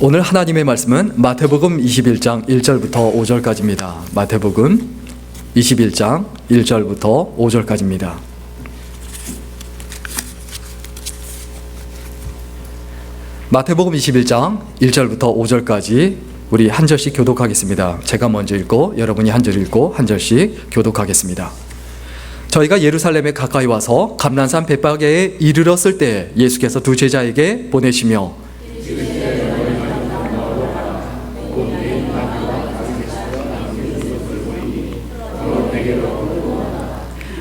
오늘 하나님의 말씀은 마태복음 21장 1절부터 5절까지입니다. 마태복음 21장 1절부터 5절까지입니다. 마태복음 21장 1절부터 5절까지 우리 한 절씩 교독하겠습니다. 제가 먼저 읽고 여러분이 한 절 읽고 한 절씩 교독하겠습니다. 저희가 예루살렘에 가까이 와서 감난산 벳바게에 이르렀을 때 예수께서 두 제자에게 보내시며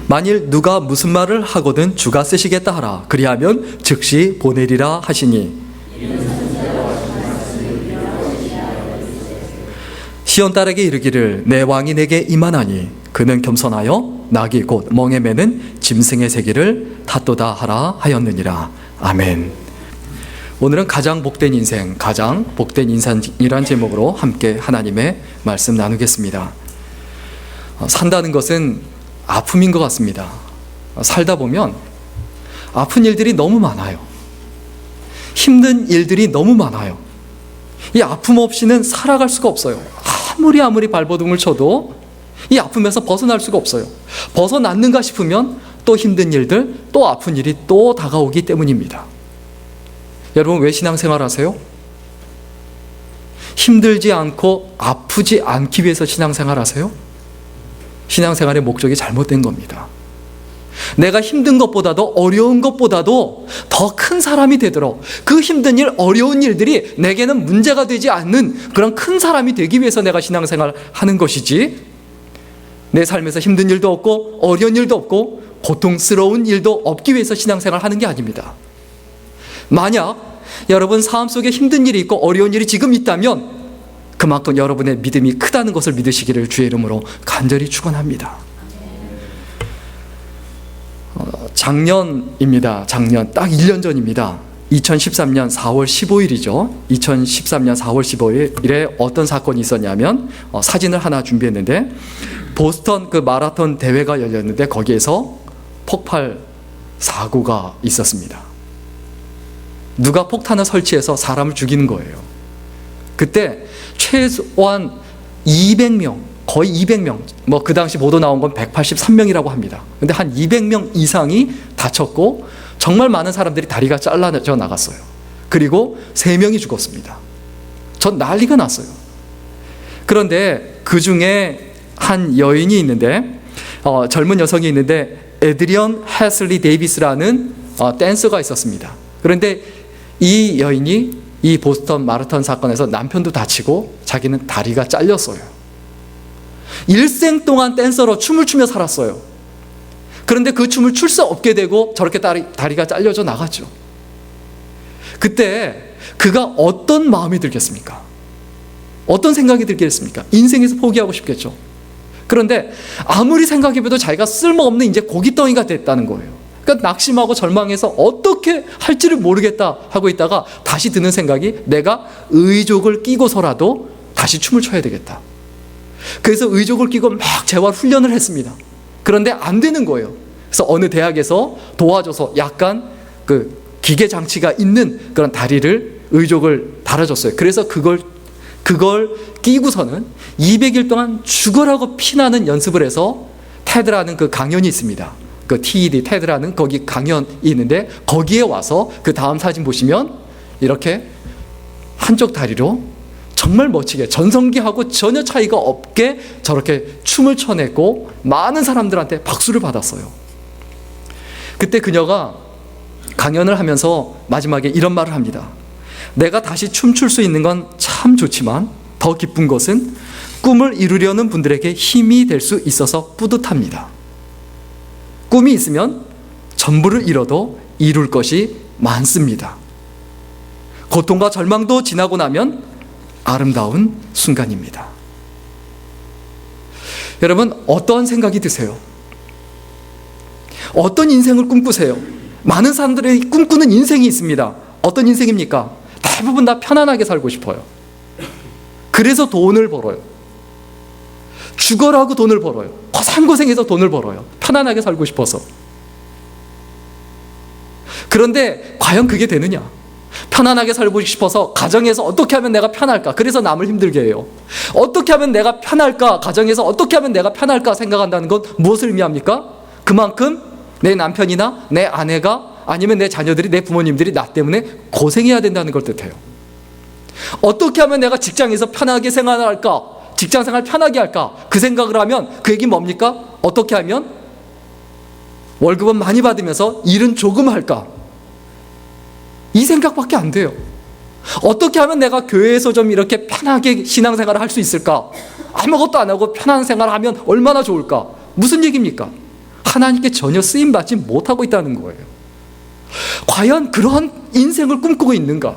만일 누가 무슨 말을 하거든 주가 쓰시겠다 하라. 그리하면 즉시 보내리라 하시니 시온 딸에게 이르기를 내 왕이 내게 임하나니 그는 겸손하여 낙이 곧 멍에 매는 짐승의 새끼를 탔도다 하라 하였느니라. 아멘. 오늘은 가장 복된 인생, 가장 복된 인생이란 제목으로 함께 하나님의 말씀 나누겠습니다. 산다는 것은 아픔인 것 같습니다. 살다 보면 아픈 일들이 너무 많아요. 힘든 일들이 너무 많아요. 이 아픔 없이는 살아갈 수가 없어요. 아무리 발버둥을 쳐도 이 아픔에서 벗어날 수가 없어요. 벗어났는가 싶으면 또 힘든 일들, 또 아픈 일이 또 다가오기 때문입니다. 여러분 왜 신앙생활 하세요? 힘들지 않고 아프지 않기 위해서 신앙생활 하세요? 신앙생활의 목적이 잘못된 겁니다. 내가 힘든 것보다도 어려운 것보다도 더 큰 사람이 되도록 그 힘든 일, 어려운 일들이 내게는 문제가 되지 않는 그런 큰 사람이 되기 위해서 내가 신앙생활 하는 것이지, 내 삶에서 힘든 일도 없고 어려운 일도 없고 고통스러운 일도 없기 위해서 신앙생활 하는 게 아닙니다. 만약 여러분 삶 속에 힘든 일이 있고 어려운 일이 지금 있다면 그만큼 여러분의 믿음이 크다는 것을 믿으시기를 주의 이름으로 간절히 축원합니다. 작년입니다. 작년 딱 1년 전입니다. 2013년 4월 15일이죠. 2013년 4월 15일에 어떤 사건이 있었냐면 사진을 하나 준비했는데 보스턴 그 마라톤 대회가 열렸는데 거기에서 폭발 사고가 있었습니다. 누가 폭탄을 설치해서 사람을 죽이는 거예요. 그때 최소한 200명, 거의 200명, 그 당시 보도 나온 건 183명이라고 합니다. 근데 한 200명 이상이 다쳤고 정말 많은 사람들이 다리가 잘라져 나갔어요. 그리고 3명이 죽었습니다. 전 난리가 났어요. 그런데 그 중에 한 여인이 있는데 젊은 여성이 있는데 에드리언 해슬리 데이비스라는 댄서가 있었습니다. 그런데 이 여인이 이 보스턴 마라톤 사건에서 남편도 다치고 자기는 다리가 잘렸어요. 일생 동안 댄서로 춤을 추며 살았어요. 그런데 그 춤을 출 수 없게 되고 저렇게 다리가 잘려져 나갔죠. 그때 그가 어떤 마음이 들겠습니까? 어떤 생각이 들겠습니까? 인생에서 포기하고 싶겠죠. 그런데 아무리 생각해봐도 자기가 쓸모없는 이제 고깃덩이가 됐다는 거예요. 그러니까 낙심하고 절망해서 어떻게 할지를 모르겠다 하고 있다가 다시 드는 생각이 내가 의족을 끼고서라도 다시 춤을 춰야 되겠다. 그래서 의족을 끼고 막 재활 훈련을 했습니다. 그런데 안 되는 거예요. 그래서 어느 대학에서 도와줘서 약간 그 기계 장치가 있는 그런 다리를 의족을 달아줬어요. 그래서 그걸 끼고서는 200일 동안 죽어라고 피나는 연습을 해서 테드라는 그 강연이 있습니다. 그 TED, 테드라는 거기 강연이 있는데 거기에 와서 그 다음 사진 보시면 이렇게 한쪽 다리로 정말 멋지게 전성기하고 전혀 차이가 없게 저렇게 춤을 춰냈고 많은 사람들한테 박수를 받았어요. 그때 그녀가 강연을 하면서 마지막에 이런 말을 합니다. 내가 다시 춤출 수 있는 건 참 좋지만 더 기쁜 것은 꿈을 이루려는 분들에게 힘이 될 수 있어서 뿌듯합니다. 꿈이 있으면 전부를 잃어도 이룰 것이 많습니다. 고통과 절망도 지나고 나면 아름다운 순간입니다. 여러분 어떠한 생각이 드세요? 어떤 인생을 꿈꾸세요? 많은 사람들이 꿈꾸는 인생이 있습니다. 어떤 인생입니까? 대부분 다 편안하게 살고 싶어요. 그래서 돈을 벌어요. 죽어라고 돈을 벌어요. 고생고생해서 돈을 벌어요. 편안하게 살고 싶어서. 그런데 과연 그게 되느냐? 편안하게 살고 싶어서 가정에서 어떻게 하면 내가 편할까? 그래서 남을 힘들게 해요. 어떻게 하면 내가 편할까? 가정에서 어떻게 하면 내가 편할까 생각한다는 건 무엇을 의미합니까? 그만큼 내 남편이나 내 아내가 아니면 내 자녀들이, 내 부모님들이 나 때문에 고생해야 된다는 걸 뜻해요. 어떻게 하면 내가 직장에서 편하게 생활할까? 직장 생활 편하게 할까? 그 생각을 하면 그 얘기 뭡니까? 어떻게 하면 월급은 많이 받으면서 일은 조금 할까? 이 생각밖에 안 돼요. 어떻게 하면 내가 교회에서 좀 이렇게 편하게 신앙생활을 할 수 있을까? 아무것도 안 하고 편한 생활을 하면 얼마나 좋을까? 무슨 얘기입니까? 하나님께 전혀 쓰임받지 못하고 있다는 거예요. 과연 그러한 인생을 꿈꾸고 있는가?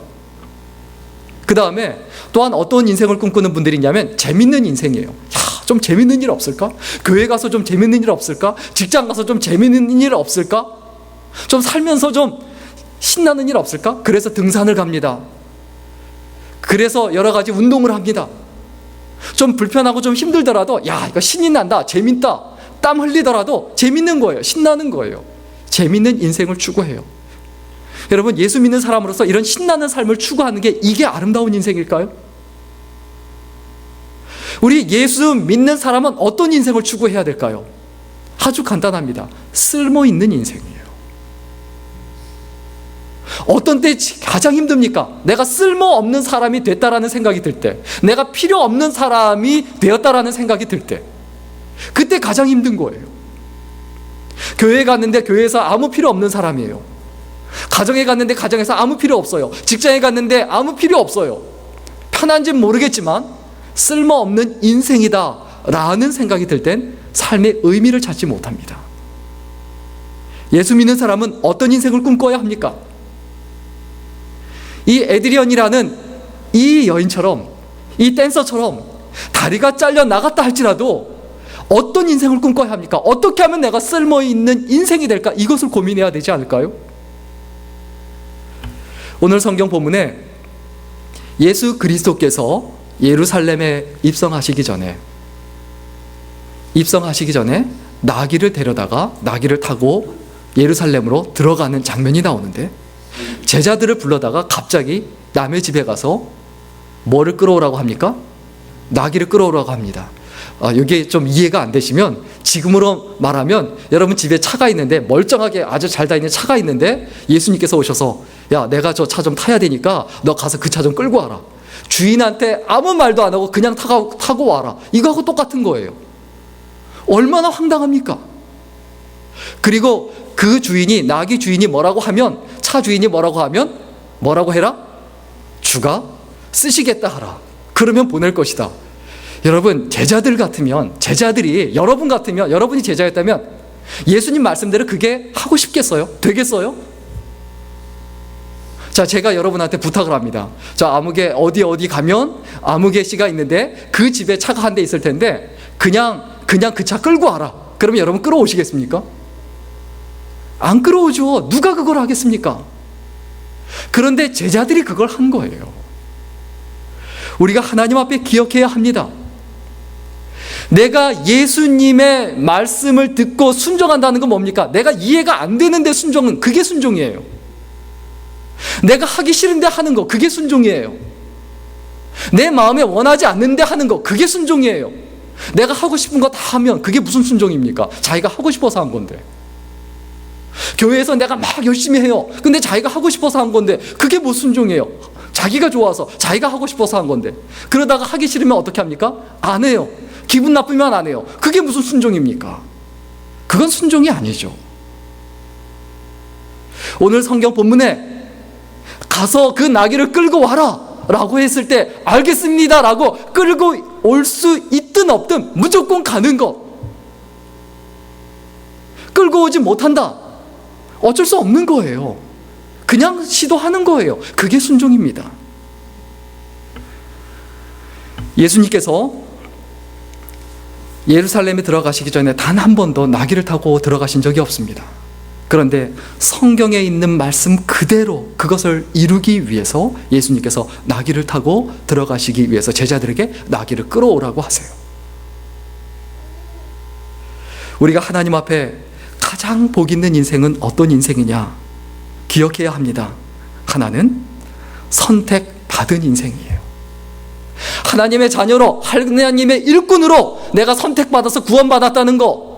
그 다음에 또한 어떤 인생을 꿈꾸는 분들이 있냐면 재밌는 인생이에요. 좀 재밌는 일 없을까? 교회 가서 좀 재밌는 일 없을까? 직장 가서 좀 재밌는 일 없을까? 좀 살면서 좀 신나는 일 없을까? 그래서 등산을 갑니다. 그래서 여러 가지 운동을 합니다. 좀 불편하고 좀 힘들더라도 야, 이거 신이 난다, 재밌다, 땀 흘리더라도 재밌는 거예요. 신나는 거예요. 재밌는 인생을 추구해요. 여러분, 예수 믿는 사람으로서 이런 신나는 삶을 추구하는 게 이게 아름다운 인생일까요? 우리 예수 믿는 사람은 어떤 인생을 추구해야 될까요? 아주 간단합니다. 쓸모있는 인생이에요. 어떤 때 가장 힘듭니까? 내가 쓸모없는 사람이 됐다라는 생각이 들 때, 내가 필요 없는 사람이 되었다라는 생각이 들 때, 그때 가장 힘든 거예요. 교회에 갔는데 교회에서 아무 필요 없는 사람이에요. 가정에 갔는데 가정에서 아무 필요 없어요. 직장에 갔는데 아무 필요 없어요. 편한지는 모르겠지만 쓸모없는 인생이다 라는 생각이 들 땐 삶의 의미를 찾지 못합니다. 예수 믿는 사람은 어떤 인생을 꿈꿔야 합니까? 이 에드리언이라는 이 여인처럼, 이 댄서처럼 다리가 잘려 나갔다 할지라도 어떤 인생을 꿈꿔야 합니까? 어떻게 하면 내가 쓸모있는 인생이 될까? 이것을 고민해야 되지 않을까요? 오늘 성경 본문에 예수 그리스도께서 예루살렘에 입성하시기 전에 나귀를 데려다가 나귀를 타고 예루살렘으로 들어가는 장면이 나오는데, 제자들을 불러다가 갑자기 남의 집에 가서 뭐를 끌어오라고 합니까? 나귀를 끌어오라고 합니다. 이게 좀 이해가 안 되시면 지금으로 말하면 여러분 집에 차가 있는데, 멀쩡하게 아주 잘 다 있는 차가 있는데 예수님께서 오셔서 야, 내가 저 차 좀 타야 되니까 너 가서 그 차 좀 끌고 와라. 주인한테 아무 말도 안 하고 그냥 타고 와라. 이거하고 똑같은 거예요. 얼마나 황당합니까? 그리고 그 주인이, 나귀 주인이 뭐라고 하면, 차 주인이 뭐라고 하면 뭐라고 해라? 주가 쓰시겠다 하라. 그러면 보낼 것이다. 여러분, 제자들 같으면, 제자들이 여러분 같으면, 여러분이 제자였다면 예수님 말씀대로 그게 하고 싶겠어요? 되겠어요? 자, 제가 여러분한테 부탁을 합니다. 자, 아무개 어디 가면 아무개 씨가 있는데 그 집에 차가 한 대 있을 텐데 그냥 그 차 끌고 와라. 그러면 여러분 끌어오시겠습니까? 안 끌어오죠. 누가 그걸 하겠습니까? 그런데 제자들이 그걸 한 거예요. 우리가 하나님 앞에 기억해야 합니다. 내가 예수님의 말씀을 듣고 순종한다는 건 뭡니까? 내가 이해가 안 되는데 순종은, 그게 순종이에요. 내가 하기 싫은데 하는 거, 그게 순종이에요. 내 마음에 원하지 않는데 하는 거, 그게 순종이에요. 내가 하고 싶은 거 다 하면 그게 무슨 순종입니까? 자기가 하고 싶어서 한 건데. 교회에서 내가 막 열심히 해요. 근데 자기가 하고 싶어서 한 건데 그게 무슨 순종이에요? 자기가 좋아서 자기가 하고 싶어서 한 건데, 그러다가 하기 싫으면 어떻게 합니까? 안 해요. 기분 나쁘면 안 해요. 그게 무슨 순종입니까? 그건 순종이 아니죠. 오늘 성경 본문에 가서 그 나귀를 끌고 와라 라고 했을 때 알겠습니다 라고 끌고 올 수 있든 없든 무조건 가는 것, 끌고 오지 못한다, 어쩔 수 없는 거예요. 그냥 시도하는 거예요. 그게 순종입니다. 예수님께서 예루살렘에 들어가시기 전에 단 한 번도 나귀를 타고 들어가신 적이 없습니다. 그런데 성경에 있는 말씀 그대로 그것을 이루기 위해서 예수님께서 나귀를 타고 들어가시기 위해서 제자들에게 나귀를 끌어오라고 하세요. 우리가 하나님 앞에 가장 복 있는 인생은 어떤 인생이냐 기억해야 합니다. 하나는 선택받은 인생이에요. 하나님의 자녀로, 하나님의 일꾼으로 내가 선택받아서 구원받았다는 거.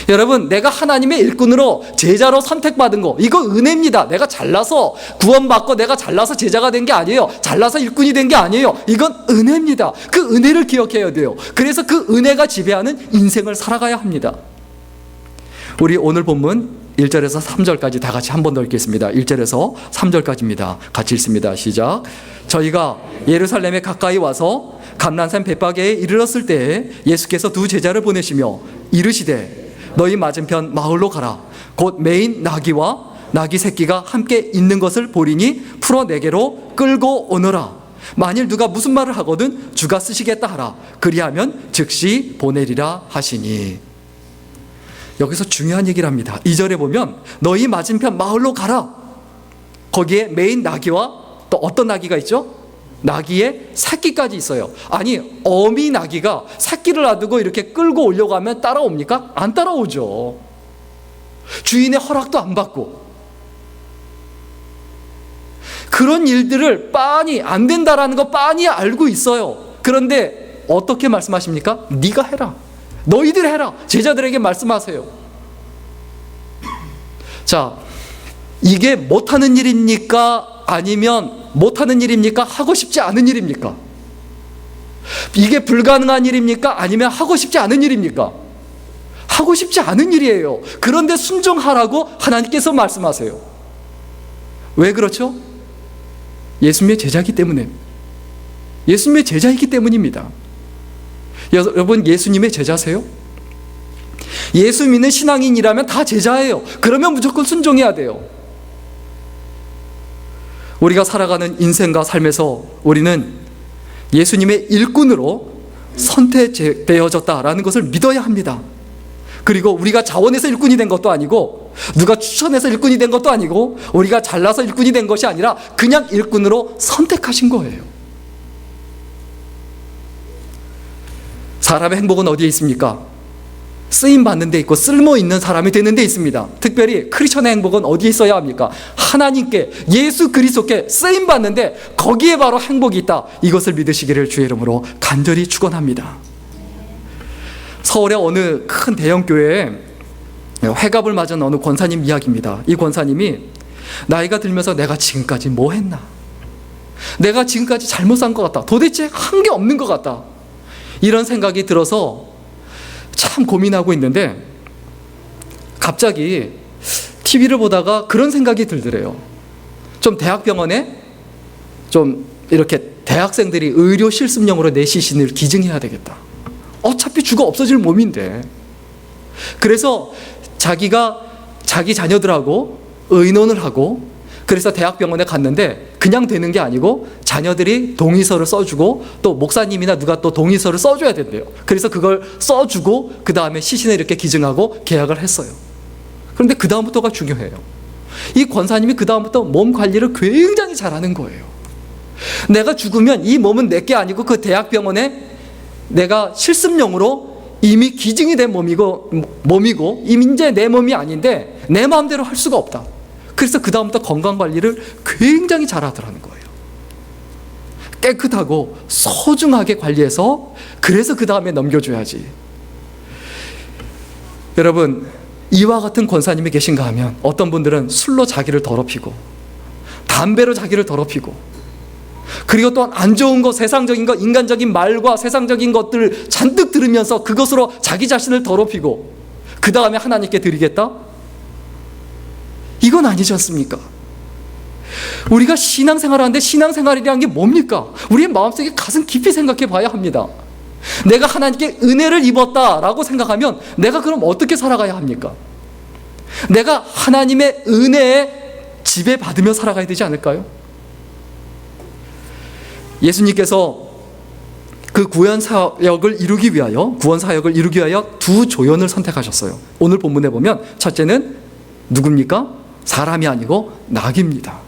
여러분, 내가 하나님의 일꾼으로 제자로 선택받은 거, 이거 은혜입니다. 내가 잘나서 구원받고 내가 잘나서 제자가 된 게 아니에요. 잘나서 일꾼이 된 게 아니에요. 이건 은혜입니다. 그 은혜를 기억해야 돼요. 그래서 그 은혜가 지배하는 인생을 살아가야 합니다. 우리 오늘 본문 1절에서 3절까지 다 같이 한 번 더 읽겠습니다. 1절에서 3절까지입니다. 같이 읽습니다. 시작. 저희가 예루살렘에 가까이 와서 감난산 벳바게에 이르렀을 때에 예수께서 두 제자를 보내시며 이르시되 너희 맞은편 마을로 가라. 곧 매인 나귀와 나귀 새끼가 함께 있는 것을 보리니 풀어 내게로 끌고 오너라. 만일 누가 무슨 말을 하거든 주가 쓰시겠다 하라. 그리하면 즉시 보내리라 하시니. 여기서 중요한 얘기를 합니다. 2절에 보면 너희 맞은편 마을로 가라. 거기에 매인 나귀와 또 어떤 나귀가 있죠? 나귀의 새끼까지 있어요. 아니, 어미 나귀가 새끼를 놔두고 이렇게 끌고 오려고 하면 따라옵니까? 안 따라오죠. 주인의 허락도 안 받고. 그런 일들을 빤히 안 된다라는 거 빤히 알고 있어요. 그런데 어떻게 말씀하십니까? 네가 해라. 너희들 해라. 제자들에게 말씀하세요. 자, 이게 못하는 일입니까? 아니면 못하는 일입니까? 하고 싶지 않은 일입니까? 이게 불가능한 일입니까? 아니면 하고 싶지 않은 일입니까? 하고 싶지 않은 일이에요. 그런데 순종하라고 하나님께서 말씀하세요. 왜 그렇죠? 예수님의 제자이기 때문에. 예수님의 제자이기 때문입니다. 여러분, 예수님의 제자세요? 예수 믿는 신앙인이라면 다 제자예요. 그러면 무조건 순종해야 돼요. 우리가 살아가는 인생과 삶에서 우리는 예수님의 일꾼으로 선택되어졌다라는 것을 믿어야 합니다. 그리고 우리가 자원해서 일꾼이 된 것도 아니고 누가 추천해서 일꾼이 된 것도 아니고 우리가 잘나서 일꾼이 된 것이 아니라 그냥 일꾼으로 선택하신 거예요. 사람의 행복은 어디에 있습니까? 쓰임받는 데 있고 쓸모있는 사람이 되는 데 있습니다. 특별히 크리스천의 행복은 어디에 있어야 합니까? 하나님께, 예수 그리스도께 쓰임받는데 거기에 바로 행복이 있다. 이것을 믿으시기를 주의 이름으로 간절히 축원합니다. 서울의 어느 큰 대형 교회에 회갑을 맞은 어느 권사님 이야기입니다. 이 권사님이 나이가 들면서 내가 지금까지 뭐 했나? 내가 지금까지 잘못 산 것 같다. 도대체 한 게 없는 것 같다. 이런 생각이 들어서 참 고민하고 있는데 갑자기 TV를 보다가 그런 생각이 들더래요. 좀 대학병원에 좀 이렇게 대학생들이 의료 실습용으로 내 시신을 기증해야 되겠다. 어차피 죽어 없어질 몸인데. 그래서 자기가 자기 자녀들하고 의논을 하고 그래서 대학병원에 갔는데 그냥 되는 게 아니고 자녀들이 동의서를 써주고 또 목사님이나 누가 또 동의서를 써줘야 된대요. 그래서 그걸 써주고 그 다음에 시신을 이렇게 기증하고 계약을 했어요. 그런데 그 다음부터가 중요해요. 이 권사님이 그 다음부터 몸 관리를 굉장히 잘하는 거예요. 내가 죽으면 이 몸은 내게 아니고 그 대학병원에 내가 실습용으로 이미 기증이 된 몸이고 이미 이제 내 몸이 아닌데 내 마음대로 할 수가 없다. 그래서 그 다음부터 건강관리를 굉장히 잘하더라는 거예요. 깨끗하고 소중하게 관리해서 그래서 그 다음에 넘겨줘야지. 여러분, 이와 같은 권사님이 계신가 하면 어떤 분들은 술로 자기를 더럽히고 담배로 자기를 더럽히고 그리고 또 안 좋은 것, 세상적인 것, 인간적인 말과 세상적인 것들을 잔뜩 들으면서 그것으로 자기 자신을 더럽히고 그 다음에 하나님께 드리겠다? 이건 아니지 않습니까? 우리가 신앙생활을 하는데 신앙생활이라는 게 뭡니까? 우리의 마음속에 가슴 깊이 생각해 봐야 합니다. 내가 하나님께 은혜를 입었다라고 생각하면 내가 그럼 어떻게 살아가야 합니까? 내가 하나님의 은혜에 지배받으며 살아가야 되지 않을까요? 예수님께서 그 구원 사역을 이루기 위하여 두 조연을 선택하셨어요. 오늘 본문에 보면 첫째는 누굽니까? 사람이 아니고 나귀입니다.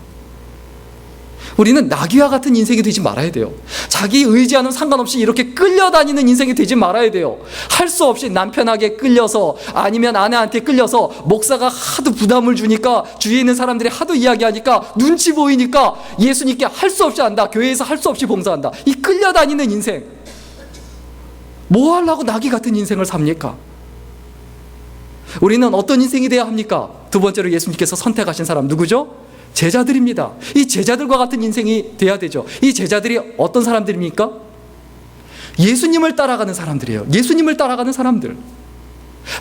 우리는 나귀와 같은 인생이 되지 말아야 돼요. 자기 의지와는 상관없이 이렇게 끌려다니는 인생이 되지 말아야 돼요. 할 수 없이 남편에게 끌려서 아니면 아내한테 끌려서 목사가 하도 부담을 주니까 주위에 있는 사람들이 하도 이야기하니까 눈치 보이니까 예수님께 할 수 없이 한다. 교회에서 할 수 없이 봉사한다. 이 끌려다니는 인생. 뭐 하려고 나귀 같은 인생을 삽니까? 우리는 어떤 인생이 돼야 합니까? 두 번째로 예수님께서 선택하신 사람 누구죠? 제자들입니다. 이 제자들과 같은 인생이 돼야 되죠. 이 제자들이 어떤 사람들입니까? 예수님을 따라가는 사람들이에요. 예수님을 따라가는 사람들.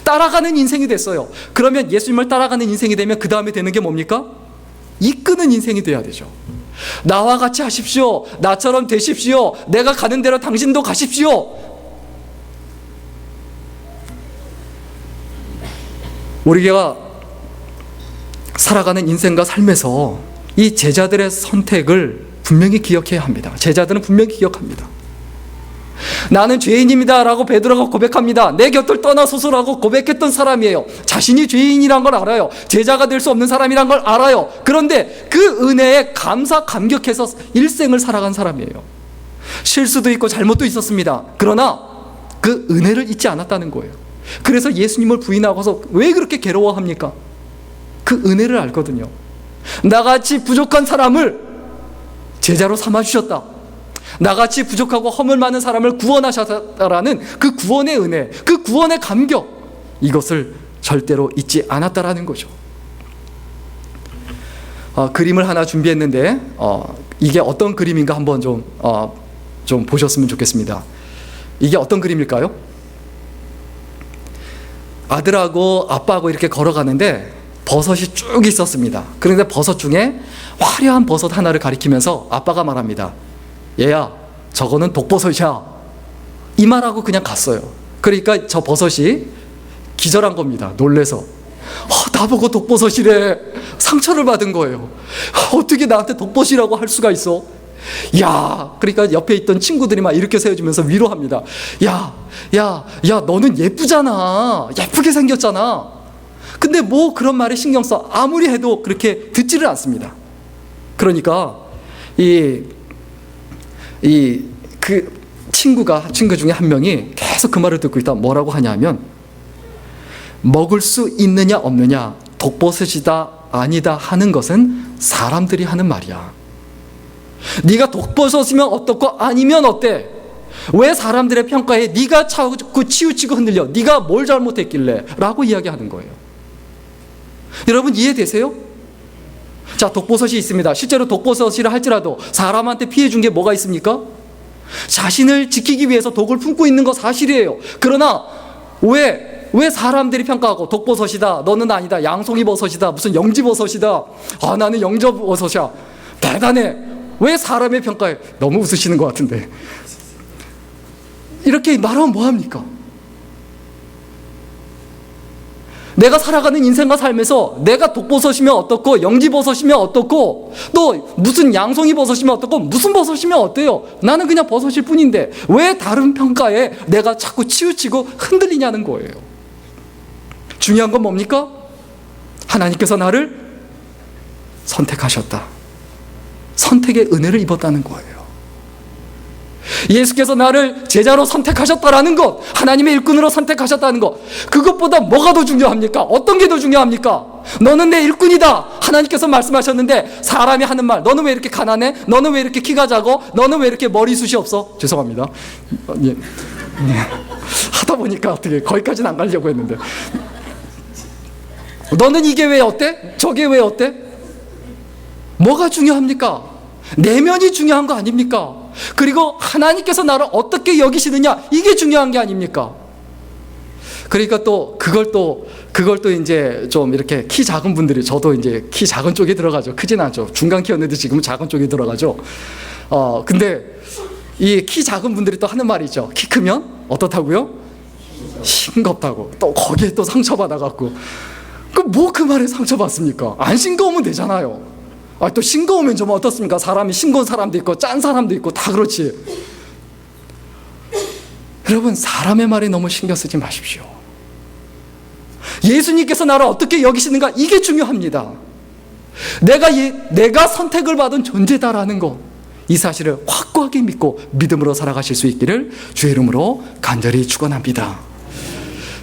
따라가는 인생이 됐어요. 그러면 예수님을 따라가는 인생이 되면 그 다음에 되는 게 뭡니까? 이끄는 인생이 돼야 되죠. 나와 같이 하십시오. 나처럼 되십시오. 내가 가는 대로 당신도 가십시오. 우리가 살아가는 인생과 삶에서 이 제자들의 선택을 분명히 기억해야 합니다. 제자들은 분명히 기억합니다. 나는 죄인입니다 라고 베드로가 고백합니다. 내 곁을 떠나소서라고 고백했던 사람이에요. 자신이 죄인이란 걸 알아요. 제자가 될 수 없는 사람이란 걸 알아요. 그런데 그 은혜에 감격해서 일생을 살아간 사람이에요. 실수도 있고 잘못도 있었습니다. 그러나 그 은혜를 잊지 않았다는 거예요. 그래서 예수님을 부인하고서 왜 그렇게 괴로워합니까? 그 은혜를 알거든요. 나같이 부족한 사람을 제자로 삼아주셨다. 나같이 부족하고 허물 많은 사람을 구원하셨다라는 그 구원의 은혜, 그 구원의 감격, 이것을 절대로 잊지 않았다라는 거죠. 그림을 하나 준비했는데 이게 어떤 그림인가 한번 좀 보셨으면 좋겠습니다. 이게 어떤 그림일까요? 아들하고 아빠하고 이렇게 걸어가는데 버섯이 쭉 있었습니다. 그런데 버섯 중에 화려한 버섯 하나를 가리키면서 아빠가 말합니다. 얘야, 저거는 독버섯이야. 이 말하고 그냥 갔어요. 그러니까 저 버섯이 기절한 겁니다. 놀래서. 나보고 독버섯이래. 상처를 받은 거예요. 어떻게 나한테 독버섯이라고 할 수가 있어? 야, 그러니까 옆에 있던 친구들이 막 이렇게 세워주면서 위로합니다. 야, 너는 예쁘잖아. 예쁘게 생겼잖아. 근데 뭐 그런 말에 신경 써. 아무리 해도 그렇게 듣지를 않습니다. 그러니까 그 친구 중에 한 명이 계속 그 말을 듣고 있다. 뭐라고 하냐면, 먹을 수 있느냐 없느냐, 독버섯이다 아니다 하는 것은 사람들이 하는 말이야. 네가 독버섯이면 어떻고 아니면 어때? 왜 사람들의 평가에 네가 자꾸 치우치고 흔들려? 네가 뭘 잘못했길래? 라고 이야기하는 거예요. 여러분 이해되세요? 자, 독버섯이 있습니다. 실제로 독버섯이라 할지라도 사람한테 피해 준 게 뭐가 있습니까? 자신을 지키기 위해서 독을 품고 있는 거 사실이에요. 그러나 왜 사람들이 평가하고 독버섯이다, 너는 아니다, 양송이 버섯이다, 무슨 영지버섯이다, 나는 영저버섯이야, 대단해. 왜 사람의 평가에? 너무 웃으시는 것 같은데. 이렇게 말하면 뭐합니까? 내가 살아가는 인생과 삶에서 내가 독버섯이면 어떻고, 영지버섯이면 어떻고, 또 무슨 양송이버섯이면 어떻고, 무슨 버섯이면 어때요? 나는 그냥 버섯일 뿐인데 왜 다른 평가에 내가 자꾸 치우치고 흔들리냐는 거예요. 중요한 건 뭡니까? 하나님께서 나를 선택하셨다. 선택의 은혜를 입었다는 거예요. 예수께서 나를 제자로 선택하셨다라는 것, 하나님의 일꾼으로 선택하셨다는 것, 그것보다 뭐가 더 중요합니까? 어떤 게 더 중요합니까? 너는 내 일꾼이다. 하나님께서 말씀하셨는데 사람이 하는 말, 너는 왜 이렇게 가난해? 너는 왜 이렇게 키가 작어? 너는 왜 이렇게 머리숱이 없어? 죄송합니다. 예. 하다 보니까 어떻게 거기까지는 안 가려고 했는데, 너는 이게 왜 어때? 저게 왜 어때? 뭐가 중요합니까? 내면이 중요한 거 아닙니까? 그리고 하나님께서 나를 어떻게 여기시느냐, 이게 중요한 게 아닙니까? 그러니까 그걸 또 이제 좀 이렇게 키 작은 분들이, 저도 이제 키 작은 쪽에 들어가죠. 크진 않죠. 중간 키였는데 지금은 작은 쪽에 들어가죠. 근데 이 키 작은 분들이 또 하는 말이 있죠. 키 크면 어떻다고요? 싱겁다고. 또 거기에 또 상처받아갖고. 그 말에 상처받습니까? 안 싱거우면 되잖아요. 또 싱거우면 좀 어떻습니까? 사람이 싱거운 사람도 있고 짠 사람도 있고 다 그렇지. 여러분, 사람의 말에 너무 신경 쓰지 마십시오. 예수님께서 나를 어떻게 여기시는가, 이게 중요합니다. 내가 선택을 받은 존재다라는 것, 이 사실을 확고하게 믿고 믿음으로 살아가실 수 있기를 주의 이름으로 간절히 축원합니다.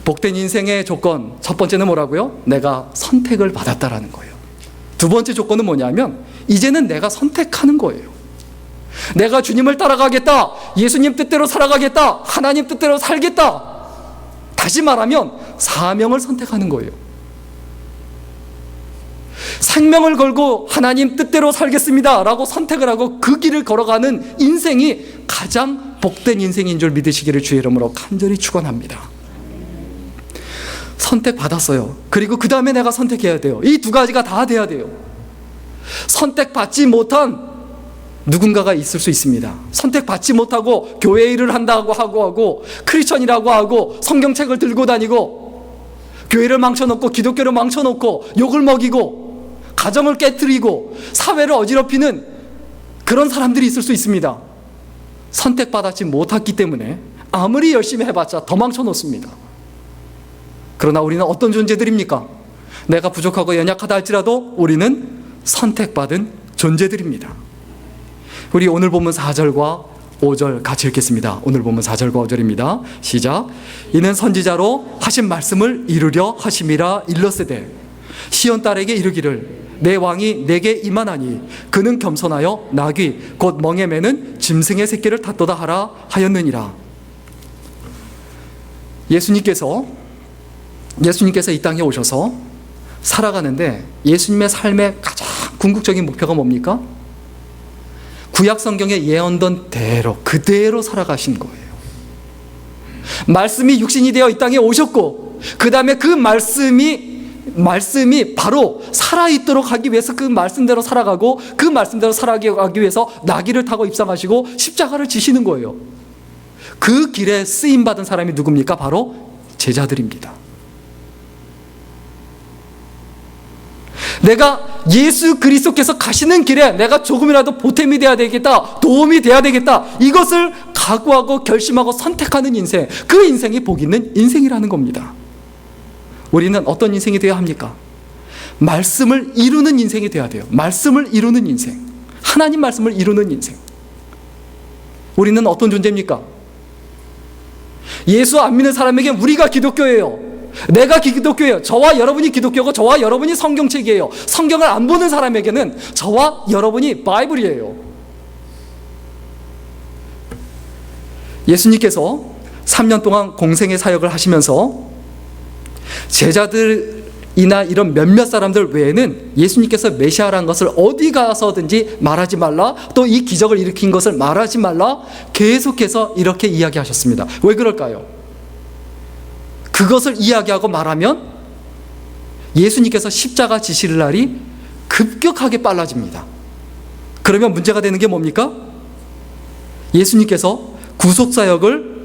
복된 인생의 조건, 첫 번째는 뭐라고요? 내가 선택을 받았다라는 거예요. 두 번째 조건은 뭐냐면 이제는 내가 선택하는 거예요. 내가 주님을 따라가겠다, 예수님 뜻대로 살아가겠다, 하나님 뜻대로 살겠다. 다시 말하면 사명을 선택하는 거예요. 생명을 걸고 하나님 뜻대로 살겠습니다 라고 선택을 하고 그 길을 걸어가는 인생이 가장 복된 인생인 줄 믿으시기를 주의 이름으로 간절히 축원합니다. 선택받았어요. 그리고 그 다음에 내가 선택해야 돼요. 이 두 가지가 다 돼야 돼요. 선택받지 못한 누군가가 있을 수 있습니다. 선택받지 못하고 교회 일을 한다고 하고 크리스천이라고 하고 성경책을 들고 다니고 교회를 망쳐놓고 기독교를 망쳐놓고 욕을 먹이고 가정을 깨트리고 사회를 어지럽히는 그런 사람들이 있을 수 있습니다. 선택받지 못했기 때문에 아무리 열심히 해봤자 더 망쳐놓습니다. 그러나 우리는 어떤 존재들입니까? 내가 부족하고 연약하다 할지라도 우리는 선택받은 존재들입니다. 우리 오늘 본문 4절과 5절 같이 읽겠습니다. 오늘 본문 4절과 5절입니다. 시작. 이는 선지자로 하신 말씀을 이루려 하심이라 일렀으되 시온 딸에게 이르기를 내 왕이 내게 임하나니 그는 겸손하여 나귀 곧 멍에 매는 짐승의 새끼를 탔도다 하라 하였느니라. 예수님께서 이 땅에 오셔서 살아가는데 예수님의 삶의 가장 궁극적인 목표가 뭡니까? 구약 성경에 예언된 대로 그대로 살아가신 거예요. 말씀이 육신이 되어 이 땅에 오셨고 그 다음에 그 말씀이 바로 살아있도록 하기 위해서 그 말씀대로 살아가고 그 말씀대로 살아가기 위해서 나귀를 타고 입상하시고 십자가를 지시는 거예요. 그 길에 쓰임받은 사람이 누굽니까? 바로 제자들입니다. 내가 예수 그리스도께서 가시는 길에 내가 조금이라도 보탬이 되어야 되겠다, 도움이 되어야 되겠다, 이것을 각오하고 결심하고 선택하는 인생, 그 인생이 복 있는 인생이라는 겁니다. 우리는 어떤 인생이 되어야 합니까? 말씀을 이루는 인생이 되어야 돼요. 말씀을 이루는 인생, 하나님 말씀을 이루는 인생. 우리는 어떤 존재입니까? 예수 안 믿는 사람에게 우리가 기독교예요. 내가 기독교예요. 저와 여러분이 기독교고 저와 여러분이 성경책이에요. 성경을 안 보는 사람에게는 저와 여러분이 바이블이에요. 예수님께서 3년 동안 공생의 사역을 하시면서 제자들이나 이런 몇몇 사람들 외에는 예수님께서 메시아라는 것을 어디 가서든지 말하지 말라, 또 이 기적을 일으킨 것을 말하지 말라, 계속해서 이렇게 이야기하셨습니다. 왜 그럴까요? 그것을 이야기하고 말하면 예수님께서 십자가 지실 날이 급격하게 빨라집니다. 그러면 문제가 되는 게 뭡니까? 예수님께서 구속사역을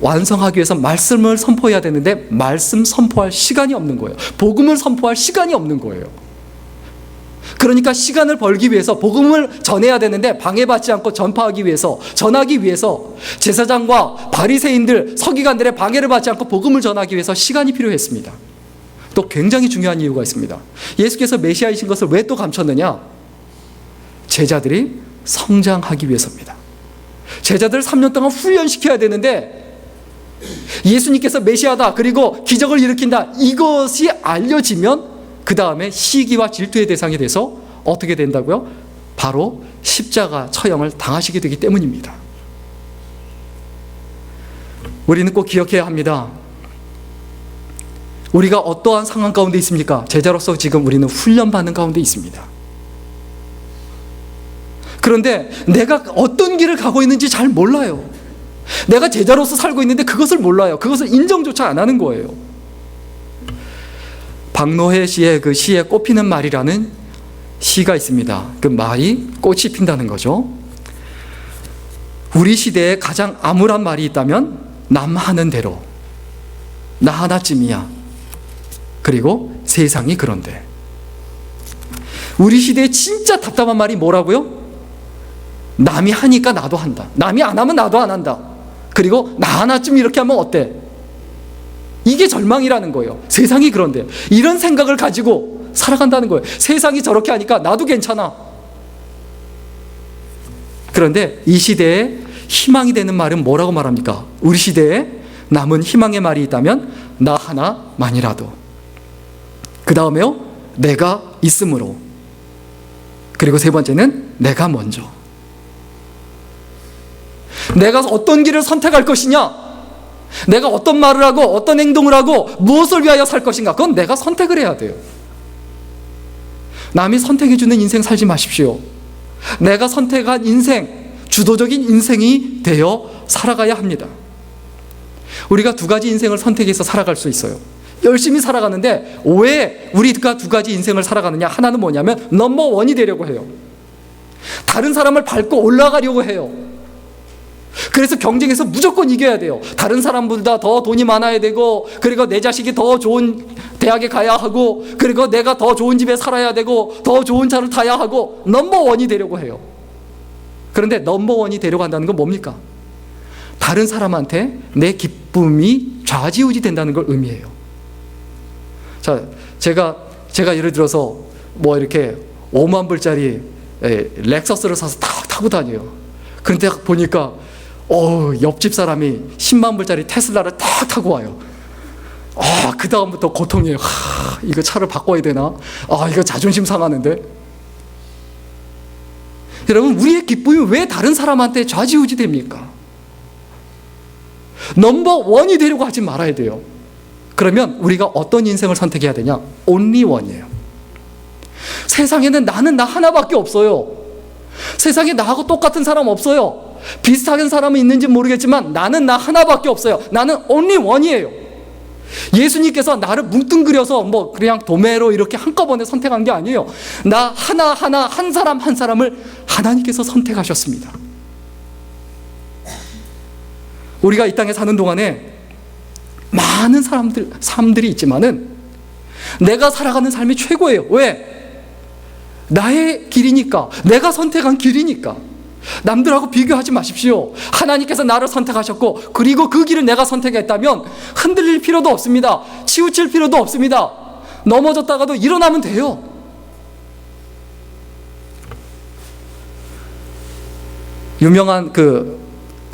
완성하기 위해서 말씀을 선포해야 되는데 말씀 선포할 시간이 없는 거예요. 복음을 선포할 시간이 없는 거예요. 그러니까 시간을 벌기 위해서 복음을 전해야 되는데 방해받지 않고 전파하기 위해서, 전하기 위해서 제사장과 바리새인들, 서기관들의 방해를 받지 않고 복음을 전하기 위해서 시간이 필요했습니다. 또 굉장히 중요한 이유가 있습니다. 예수께서 메시아이신 것을 왜 또 감췄느냐? 제자들이 성장하기 위해서입니다. 제자들을 3년 동안 훈련시켜야 되는데 예수님께서 메시아다, 그리고 기적을 일으킨다, 이것이 알려지면 그 다음에 시기와 질투의 대상이 돼서 어떻게 된다고요? 바로 십자가 처형을 당하시게 되기 때문입니다. 우리는 꼭 기억해야 합니다. 우리가 어떠한 상황 가운데 있습니까? 제자로서 지금 우리는 훈련받는 가운데 있습니다. 그런데 내가 어떤 길을 가고 있는지 잘 몰라요. 내가 제자로서 살고 있는데 그것을 몰라요. 그것을 인정조차 안 하는 거예요. 박노해 씨의 그 시에 꽃피는 말이라는 시가 있습니다. 그 말이 꽃이 핀다는 거죠. 우리 시대에 가장 암울한 말이 있다면 남 하는 대로, 나 하나쯤이야, 그리고 세상이 그런데. 우리 시대에 진짜 답답한 말이 뭐라고요? 남이 하니까 나도 한다, 남이 안 하면 나도 안 한다, 그리고 나 하나쯤 이렇게 하면 어때? 이게 절망이라는 거예요. 세상이 그런데. 이런 생각을 가지고 살아간다는 거예요. 세상이 저렇게 하니까 나도 괜찮아. 그런데 이 시대에 희망이 되는 말은 뭐라고 말합니까? 우리 시대에 남은 희망의 말이 있다면 나 하나만이라도. 그 다음에요, 내가 있으므로. 그리고 세 번째는 내가 먼저. 내가 어떤 길을 선택할 것이냐, 내가 어떤 말을 하고 어떤 행동을 하고 무엇을 위하여 살 것인가, 그건 내가 선택을 해야 돼요. 남이 선택해주는 인생 살지 마십시오. 내가 선택한 인생, 주도적인 인생이 되어 살아가야 합니다. 우리가 두 가지 인생을 선택해서 살아갈 수 있어요. 열심히 살아가는데 왜 우리가 두 가지 인생을 살아가느냐? 하나는 뭐냐면 넘버원이 되려고 해요. 다른 사람을 밟고 올라가려고 해요. 그래서 경쟁에서 무조건 이겨야 돼요. 다른 사람보다 더 돈이 많아야 되고, 그리고 내 자식이 더 좋은 대학에 가야 하고, 그리고 내가 더 좋은 집에 살아야 되고, 더 좋은 차를 타야 하고, 넘버원이 되려고 해요. 그런데 넘버원이 되려고 한다는 건 뭡니까? 다른 사람한테 내 기쁨이 좌지우지 된다는 걸 의미해요. 자, 제가 예를 들어서 뭐 이렇게 5만 불짜리 렉서스를 사서 타고 다녀요. 그런데 보니까 옆집 사람이 10만 불짜리 테슬라를 딱 타고 와요. 그 다음부터 고통이에요. 이거 차를 바꿔야 되나? 이거 자존심 상하는데. 여러분, 우리의 기쁨이 왜 다른 사람한테 좌지우지 됩니까? 넘버원이 되려고 하지 말아야 돼요. 그러면 우리가 어떤 인생을 선택해야 되냐? only one이에요. 세상에는 나는 나 하나밖에 없어요. 세상에 나하고 똑같은 사람 없어요. 비슷한 사람은 있는지 모르겠지만 나는 나 하나밖에 없어요. 나는 only one이에요. 예수님께서 나를 뭉뚱그려서 뭐 그냥 도매로 이렇게 한꺼번에 선택한 게 아니에요. 나 하나하나 한 사람 한 사람을 하나님께서 선택하셨습니다. 우리가 이 땅에 사는 동안에 많은 사람들이 있지만은 내가 살아가는 삶이 최고예요. 왜? 나의 길이니까, 내가 선택한 길이니까. 남들하고 비교하지 마십시오. 하나님께서 나를 선택하셨고, 그리고 그 길을 내가 선택했다면 흔들릴 필요도 없습니다. 치우칠 필요도 없습니다. 넘어졌다가도 일어나면 돼요. 유명한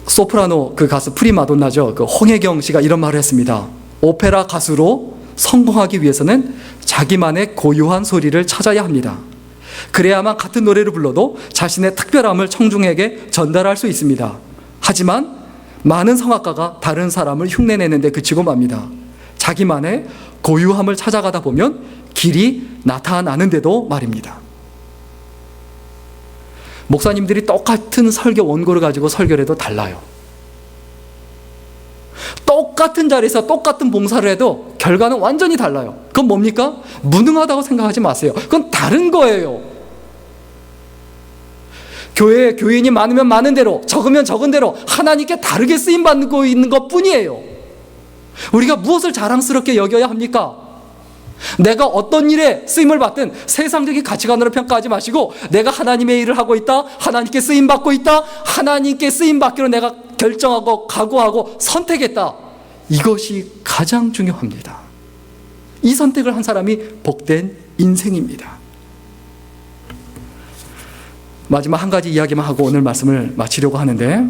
소프라노 가수 프리마돈나죠. 홍혜경 씨가 이런 말을 했습니다. 오페라 가수로 성공하기 위해서는 자기만의 고유한 소리를 찾아야 합니다. 그래야만 같은 노래를 불러도 자신의 특별함을 청중에게 전달할 수 있습니다. 하지만 많은 성악가가 다른 사람을 흉내내는데 그치고 맙니다. 자기만의 고유함을 찾아가다 보면 길이 나타나는데도 말입니다. 목사님들이 똑같은 설교 원고를 가지고 설교를 해도 달라요. 똑같은 자리에서 똑같은 봉사를 해도 결과는 완전히 달라요. 그건 뭡니까? 무능하다고 생각하지 마세요. 그건 다른 거예요. 교회에 교인이 많으면 많은 대로, 적으면 적은 대로 하나님께 다르게 쓰임받고 있는 것 뿐이에요. 우리가 무엇을 자랑스럽게 여겨야 합니까? 내가 어떤 일에 쓰임을 받든 세상적인 가치관으로 평가하지 마시고, 내가 하나님의 일을 하고 있다, 하나님께 쓰임받고 있다, 하나님께 쓰임받기로 내가 결정하고 각오하고 선택했다, 이것이 가장 중요합니다. 이 선택을 한 사람이 복된 인생입니다. 마지막 한 가지 이야기만 하고 오늘 말씀을 마치려고 하는데,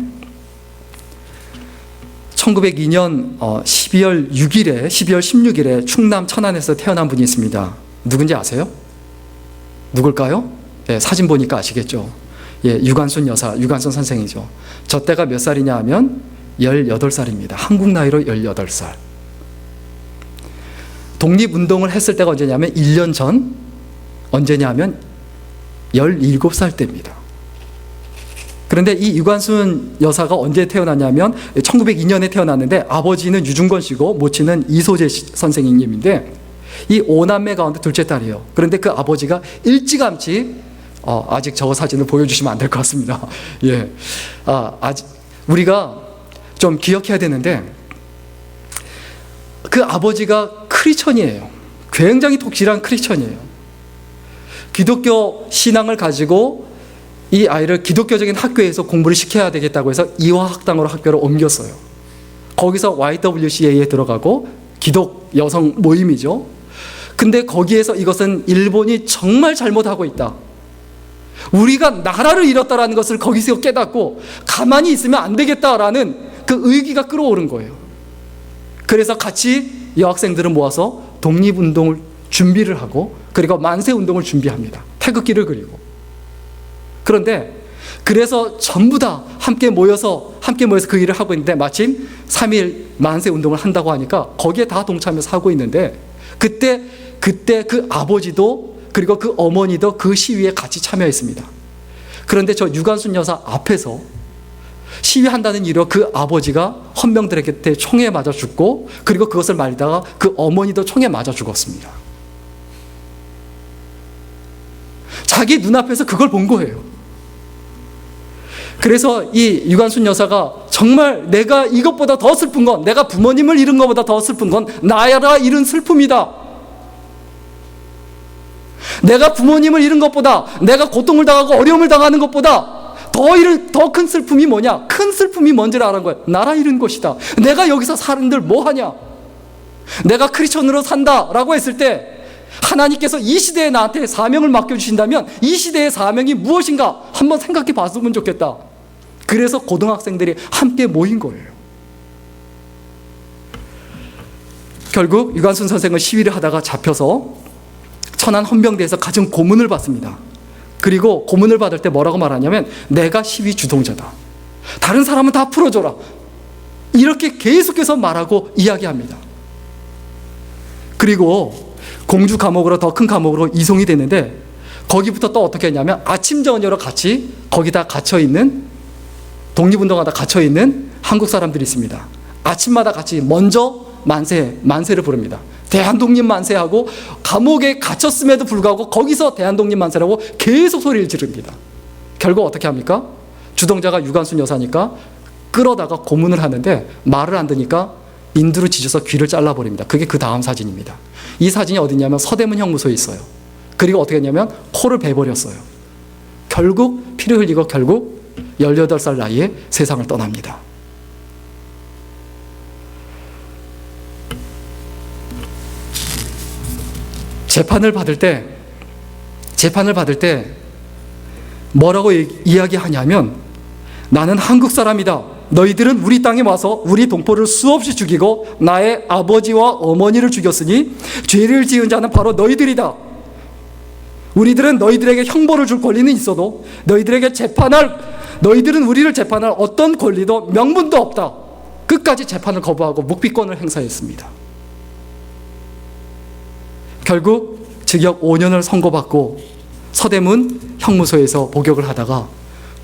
1902년 12월 16일에 충남 천안에서 태어난 분이 있습니다. 누군지 아세요? 누굴까요? 사진 보니까 아시겠죠? 유관순 여사, 유관순 선생이죠. 저 때가 몇 살이냐 하면 18살입니다. 한국 나이로 18살. 독립운동을 했을 때가 언제냐면 1년 전, 언제냐 하면 17살 때입니다. 그런데 이 유관순 여사가 언제 태어났냐면 1902년에 태어났는데, 아버지는 유중건 씨고 모친은 이소재 선생님인데, 이 5남매 가운데 둘째 딸이에요. 그런데 그 아버지가 일찌감치, 아직 저 사진을 보여주시면 안 될 것 같습니다. 아직 우리가 좀 기억해야 되는데, 그 아버지가 크리스천이에요. 굉장히 독실한 크리스천이에요. 기독교 신앙을 가지고 이 아이를 기독교적인 학교에서 공부를 시켜야 되겠다고 해서 이화학당으로 학교를 옮겼어요. 거기서 YWCA에 들어가고, 기독 여성 모임이죠. 근데 거기에서 이것은 일본이 정말 잘못하고 있다, 우리가 나라를 잃었다라는 것을 거기서 깨닫고 가만히 있으면 안 되겠다라는 그 의기가 끌어오른 거예요. 그래서 같이 여학생들을 모아서 독립운동을 준비를 하고 그리고 만세운동을 준비합니다. 태극기를 그리고. 그런데 그래서 전부 다 함께 모여서 그 일을 하고 있는데 마침 3.1 만세운동을 한다고 하니까 거기에 다 동참해서 하고 있는데 그때 그 아버지도 그리고 그 어머니도 그 시위에 같이 참여했습니다. 그런데 저 유관순 여사 앞에서 시위한다는 이유로 그 아버지가 헌병들에게 총에 맞아 죽고 그리고 그것을 말리다가 그 어머니도 총에 맞아 죽었습니다. 자기 눈앞에서 그걸 본 거예요. 그래서 이 유관순 여사가 정말 내가 이것보다 더 슬픈 건, 내가 부모님을 잃은 것보다 더 슬픈 건 나라 잃은 슬픔이다. 내가 부모님을 잃은 것보다, 내가 고통을 당하고 어려움을 당하는 것보다 더 큰 슬픔이 뭐냐? 큰 슬픔이 뭔지를 아는 거야. 나라 잃은 것이다. 내가 여기서 사람들 뭐 하냐? 내가 크리스천으로 산다라고 했을 때 하나님께서 이 시대에 나한테 사명을 맡겨주신다면 이 시대의 사명이 무엇인가 한번 생각해 봤으면 좋겠다. 그래서 고등학생들이 함께 모인 거예요. 결국 유관순 선생은 시위를 하다가 잡혀서 천안 헌병대에서 갖은 고문을 받습니다. 그리고 고문을 받을 때 뭐라고 말하냐면 내가 시위 주동자다. 다른 사람은 다 풀어줘라. 이렇게 계속해서 말하고 이야기합니다. 그리고 공주 감옥으로 더 큰 감옥으로 이송이 됐는데 거기부터 또 어떻게 했냐면 아침 저녁으로 같이 거기다 갇혀있는 독립운동하다 갇혀있는 한국 사람들이 있습니다. 아침마다 같이 먼저 만세를 부릅니다. 대한독립 만세하고 감옥에 갇혔음에도 불구하고 거기서 대한독립 만세라고 계속 소리를 지릅니다. 결국 어떻게 합니까? 주동자가 유관순 여사니까 끌어다가 고문을 하는데 말을 안 듣니까 인두로 지져서 귀를 잘라버립니다. 그게 그 다음 사진입니다. 이 사진이 어디냐면 서대문 형무소에 있어요. 그리고 어떻게 했냐면 코를 베버렸어요. 결국 피를 흘리고 결국 18살 나이에 세상을 떠납니다. 재판을 받을 때 뭐라고 이야기하냐면 나는 한국 사람이다. 너희들은 우리 땅에 와서 우리 동포를 수없이 죽이고 나의 아버지와 어머니를 죽였으니 죄를 지은 자는 바로 너희들이다. 우리들은 너희들에게 형벌을 줄 권리는 있어도 너희들은 우리를 재판할 어떤 권리도 명분도 없다. 끝까지 재판을 거부하고 묵비권을 행사했습니다. 결국 징역 5년을 선고받고 서대문 형무소에서 복역을 하다가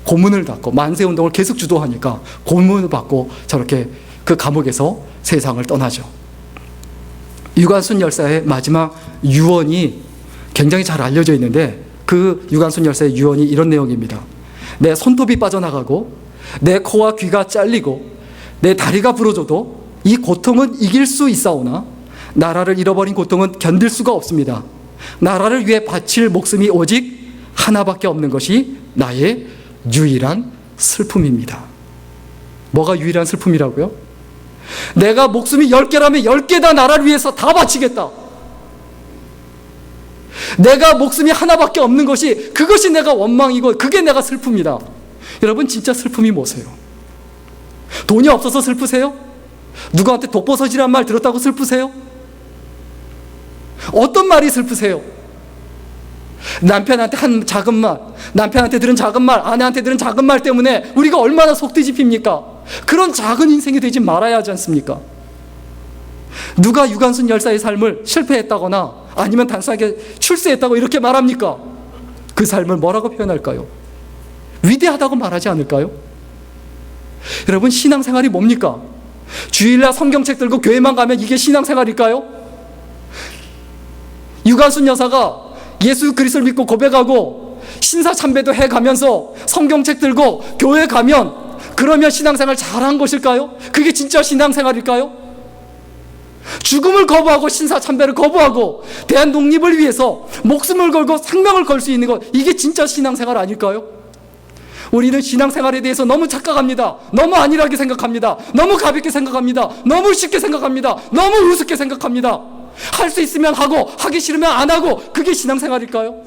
고문을 받고 만세운동을 계속 주도하니까 고문을 받고 저렇게 그 감옥에서 세상을 떠나죠. 유관순 열사의 마지막 유언이 굉장히 잘 알려져 있는데 그 유관순 열사의 유언이 이런 내용입니다. 내 손톱이 빠져나가고 내 코와 귀가 잘리고 내 다리가 부러져도 이 고통은 이길 수 있사오나 나라를 잃어버린 고통은 견딜 수가 없습니다. 나라를 위해 바칠 목숨이 오직 하나밖에 없는 것이 나의 유일한 슬픔입니다. 뭐가 유일한 슬픔이라고요? 내가 목숨이 10개라면 10개 다 나라를 위해서 다 바치겠다. 내가 목숨이 하나밖에 없는 것이 그것이 내가 원망이고 그게 내가 슬픔이다. 여러분 진짜 슬픔이 뭐세요? 돈이 없어서 슬프세요? 누구한테 독버섯이란 말 들었다고 슬프세요? 어떤 말이 슬프세요? 남편한테 한 작은 말, 남편한테 들은 작은 말, 아내한테 들은 작은 말 때문에 우리가 얼마나 속 뒤집힙니까? 그런 작은 인생이 되지 말아야 하지 않습니까? 누가 유관순 열사의 삶을 실패했다거나 아니면 단순하게 출세했다고 이렇게 말합니까? 그 삶을 뭐라고 표현할까요? 위대하다고 말하지 않을까요? 여러분 신앙생활이 뭡니까? 주일날 성경책 들고 교회만 가면 이게 신앙생활일까요? 유관순 여사가 예수 그리스도를 믿고 고백하고 신사참배도 해가면서 성경책 들고 교회 가면 그러면 신앙생활 잘한 것일까요? 그게 진짜 신앙생활일까요? 죽음을 거부하고 신사참배를 거부하고 대한독립을 위해서 목숨을 걸고 생명을 걸 수 있는 것, 이게 진짜 신앙생활 아닐까요? 우리는 신앙생활에 대해서 너무 착각합니다. 너무 안일하게 생각합니다. 너무 가볍게 생각합니다. 너무 쉽게 생각합니다. 너무 우습게 생각합니다. 할 수 있으면 하고 하기 싫으면 안 하고 그게 신앙생활일까요?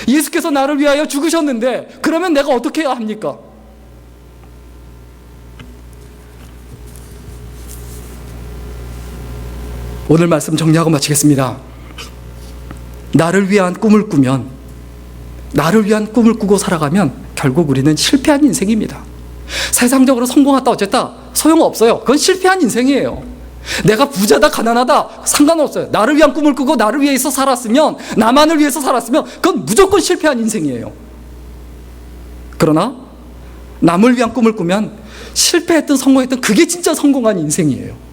예수께서 나를 위하여 죽으셨는데 그러면 내가 어떻게 해야 합니까? 오늘 말씀 정리하고 마치겠습니다. 나를 위한 꿈을 꾸면, 나를 위한 꿈을 꾸고 살아가면 결국 우리는 실패한 인생입니다. 세상적으로 성공했다 어쨌다 소용없어요. 그건 실패한 인생이에요. 내가 부자다 가난하다 상관없어요. 나를 위한 꿈을 꾸고 나를 위해서 살았으면, 나만을 위해서 살았으면 그건 무조건 실패한 인생이에요. 그러나 남을 위한 꿈을 꾸면 실패했든 성공했든 그게 진짜 성공한 인생이에요.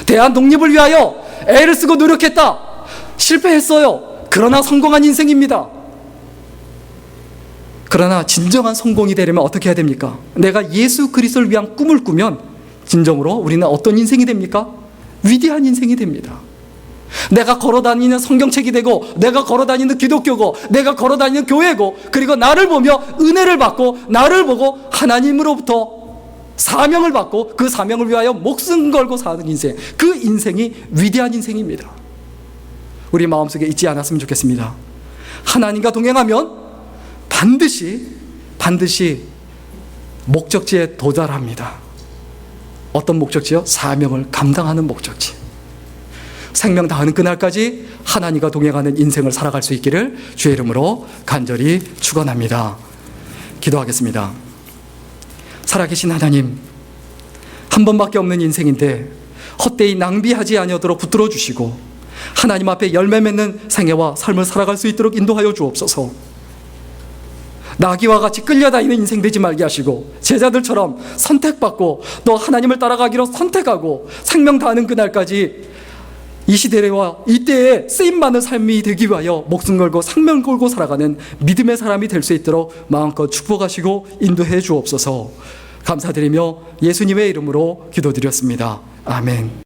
대한 독립을 위하여 애를 쓰고 노력했다. 실패했어요. 그러나 성공한 인생입니다. 그러나 진정한 성공이 되려면 어떻게 해야 됩니까? 내가 예수 그리스도를 위한 꿈을 꾸면 진정으로 우리는 어떤 인생이 됩니까? 위대한 인생이 됩니다. 내가 걸어다니는 성경책이 되고, 내가 걸어다니는 기독교고, 내가 걸어다니는 교회고, 그리고 나를 보며 은혜를 받고, 나를 보고 하나님으로부터 사명을 받고 그 사명을 위하여 목숨 걸고 사는 인생, 그 인생이 위대한 인생입니다. 우리 마음속에 잊지 않았으면 좋겠습니다. 하나님과 동행하면 반드시 목적지에 도달합니다. 어떤 목적지요? 사명을 감당하는 목적지. 생명 다하는 그날까지 하나님과 동행하는 인생을 살아갈 수 있기를 주의 이름으로 간절히 축원합니다. 기도하겠습니다. 살아계신 하나님, 한 번밖에 없는 인생인데 헛되이 낭비하지 아니하도록 붙들어 주시고 하나님 앞에 열매 맺는 생애와 삶을 살아갈 수 있도록 인도하여 주옵소서. 나귀와 같이 끌려다니는 인생 되지 말게 하시고 제자들처럼 선택받고 또 하나님을 따라가기로 선택하고 생명 다하는 그날까지 이 시대와 이때에 쓰임받는 삶이 되기 위하여 목숨 걸고 생명 걸고 살아가는 믿음의 사람이 될 수 있도록 마음껏 축복하시고 인도해 주옵소서. 감사드리며 예수님의 이름으로 기도드렸습니다. 아멘.